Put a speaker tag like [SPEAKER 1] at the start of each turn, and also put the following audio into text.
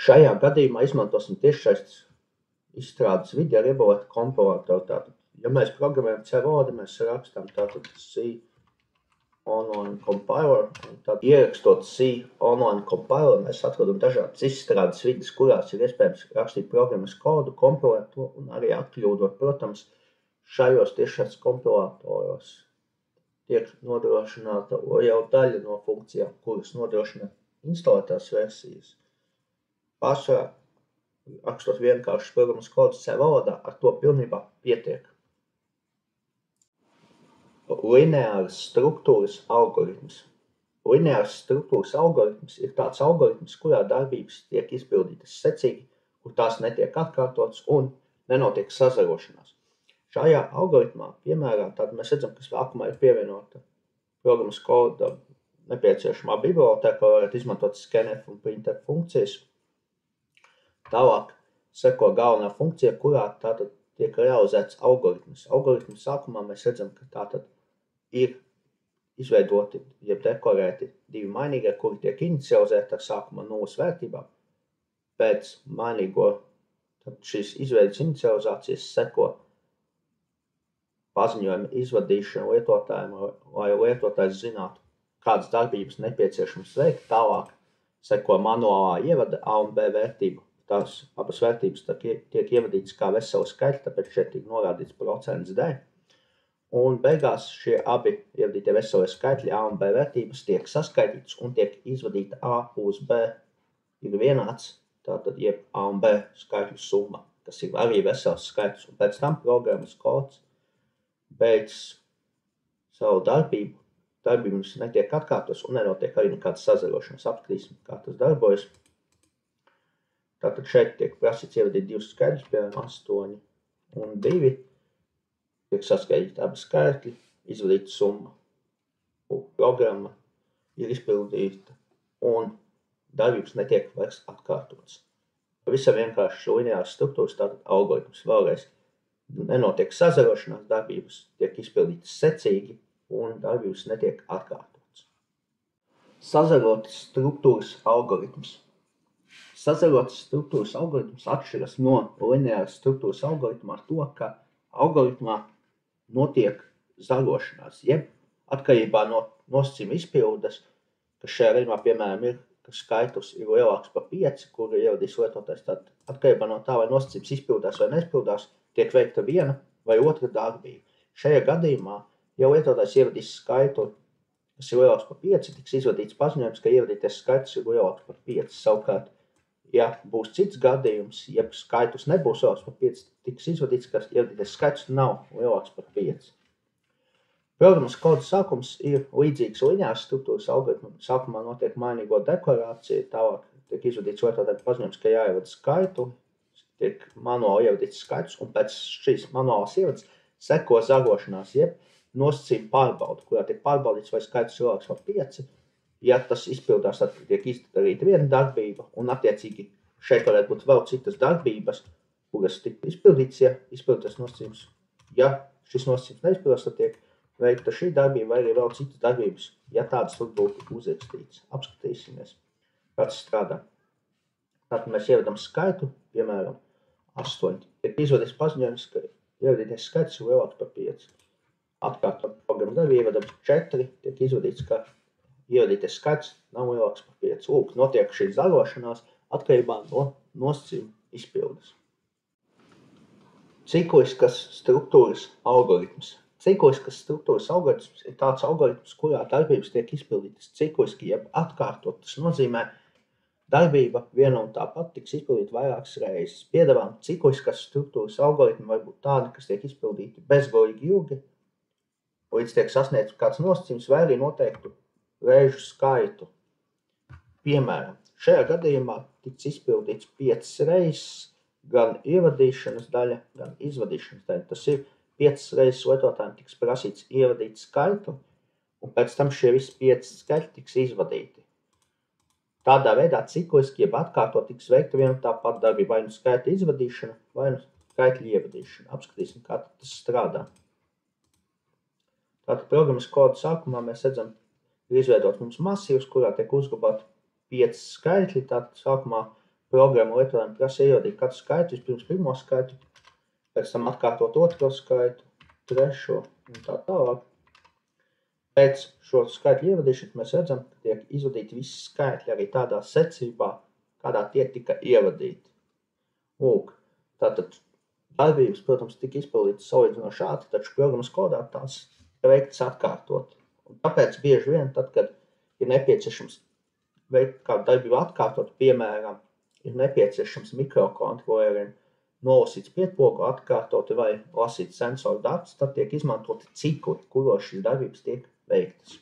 [SPEAKER 1] Šajā gadījumā izmantosim tiešsaistes izstrādes vidi ar iebūvētu kompilatoru. Tātad, ja mēs programmējam C-valodu, mēs rakstām tātad C online compiler, un tad ierakstot C online compiler, mēs atrodam dažādas izstrādes vidas, kurās ir iespējams rakstīt programmas kodu, kompilēt to un arī atkļūdot, protams, šajos tiešsaistes kompilatoros tiek nodrošināta jau daļa no funkcijām, kuras nodrošina instalētās versijas. Pārsvarā, rakstot vienkāršas programmas kodus C valodā, ar to pilnībā pietiek. Lineāras struktūras algoritms. Lineāras struktūras algoritms ir tāds algoritms, kurā darbības tiek izpildītas secīgi, kur tās netiek atkārtotas un nenotiek sazarošanās. Šajā algoritmā, piemēram, tad mēs redzam, ka sākumā ir pievienota programmas koda nepieciešamā biblioteka, ko varat izmantot scanf un printf funkcijas. Tālāk seko galvenā funkcija, kurā tātad tiek realizēts algoritms. Algoritmu sākumā mēs redzam, ka tātad ir izveidoti, jeb dekorēti divi mainīgie, kuri tiek inicializēti ar sākumā nulles vērtībām. Pēc mainīgo šīs izveidas inicializācijas seko paziņojuma izvadīšana lietotājiem, lai lietotājs zinātu, kādas darbības nepieciešams veikt. Tālāk seko manuālā ievada A un B vērtību. Tās abas vērtības tiek ievadītas kā veseli skaitļi, tāpēc šeit tiek norādīts procents D. Un beigās šie abi ievadītie veselie skaitļi A un B vērtības tiek saskaitītas un tiek izvadīta A plus B ir vienāds, tātad jeb A un B skaitļu summa, kas ir arī vesels skaitlis. Un pēc tam programmas kods beidz savu darbību, darbības netiek atkārtos un nenotiek arī nekādas sazarošanas. Apskatīsim, kā tas darbojas. Tātad šeit tiek prasīts ievadīt divus skaidrus, piemēram 8 un 2. Tiek saskaitīti abi skaitļi, izvadīta summa. Programma ir izpildīta un darbības netiek vairs atkārtotas. Pavisam vienkārši lineāras struktūras, tātad algoritms vēlreiz nenotiek sazarošanās, darbības tiek izpildītas secīgi un darbības netiek atkārtotas. Sazarotas struktūras algoritms. Sazarotas struktūras algoritms atšķiras no lineāras struktūras algoritma ar to, ka algoritmā notiek zarošanās, jeb atkarībā no nosacījuma izpildes, kas šajā gadījumā, piemēram, ir, ka skaitlis ir lielāks par 5, kuru ievadīs lietotājs, tad atkarībā no tā, vai nosacījums izpildās vai neizpildās, tiek veikta viena vai otra darbība. Šajā gadījumā, ja lietotājs ievadīs skaitli, kas ir lielāks par 5, tiks izvadīts paziņojums, ka ievadītais skaitlis ir lielāks par 5. Savukārt, ja būs cits gadījums, ja skaitlis nebūs lielāks par 5, tiks izvadīts, ka ievadītais skaitlis nav lielāks par 5. Programmas koda sākums ir līdzīgs lineāras struktūras algoritmam. Sākumā notiek mainīgo deklarācija, tālāk tiek izvadīts lietotājiem paziņojums, ka jāievada skaitli, tiek manuāli ievadīts skaitlis, un pēc šīs manuālās ievadas seko zarošanās, jeb nosacījuma pārbauda, kurā tiek pārbaudīts, vai skaitlis ir lielāks par 5. Ja tas izpildās, tad tiek izdarīta viena darbība, un attiecīgi šeit varētu būt vēl citas darbības, kuras tika izpildītas, ja izpildītas nosacījums. Ja šis nosacījums neizpildās, tad tiek veikta šī darbība vai arī vēl citas darbības, ja tādas būtu uzrakstītas. Apskatīsimies, kā tas strādā. Tātad mēs ievedam skaitu, piemēram, 8. Tiek izvadīts paziņojums, ka ievadītais skaits ir lielāks par 5. Atkārtot programmas darbu, ievedam 4, tiek izvadīts, ka ievadītais skaits nav lielāks par 5. Lūk, notiek šī zarošanās atkarībā no nosacījuma izpildes. Cikliskas struktūras algoritms. Cikliskas struktūras algoritms ir tāds algoritms, kurā darbības tiek izpildītas cikliski, jeb atkārtot. Tas nozīmē, darbība viena un tāpat tiks izpildīta vairākas reizes. Piedāvājam, cikliskas struktūras algoritmi var būt tādi, kas tiek izpildīti bezgalīgi ilgi, līdz tiek sasniegts kāds nosacījums vai arī noteiktu reižu skaitu. Piemēram, šajā gadījumā tiks izpildīts 5 reizes gan ievadīšanas daļa, gan izvadīšanas daļa. Tas ir 5 reizes lietotājiem tiks prasīts ievadīt skaitu, un pēc tam šie visi 5 skaitļi tiks izvadīti. Tādā veidā cikliski, jeb atkārtot tiks veikta viena tā pati darbība, vai nu skaita izvadīšana, vai nu skaitļu ievadīšana. Apskatīsim, kā tas strādā. Tātad programmas koda sākumā mēs redzam, ir izveidot mums masīvs, kurā tiek uzglabāti 5 skaitļi. Tātad sākumā programmu lietotājiem prasa ievadīt katru skaitu, vispirms pirmo skaitu, pēc tam atkārtot otro skaitu, trešo un tā tālāk. Pēc šo skaitu ievadīšanas mēs redzam, ka tiek izvadīti visi skaitļi arī tādā secībā, kādā tie tika ievadīti. Lūk, tātad darbības, protams, tika izpildītas salīdzinoši ātri, taču programmas kodā tās veiktas atkārtot. Un tāpēc bieži vien, tad, kad ir nepieciešams veikt kādu darbību atkārtot, piemēram, ir nepieciešams mikrokontroleriem nolasīt spiedpogu atkārtot vai lasīt sensoru datus, tad tiek izmantoti cikli, kuros šīs darbības tiek veiktas.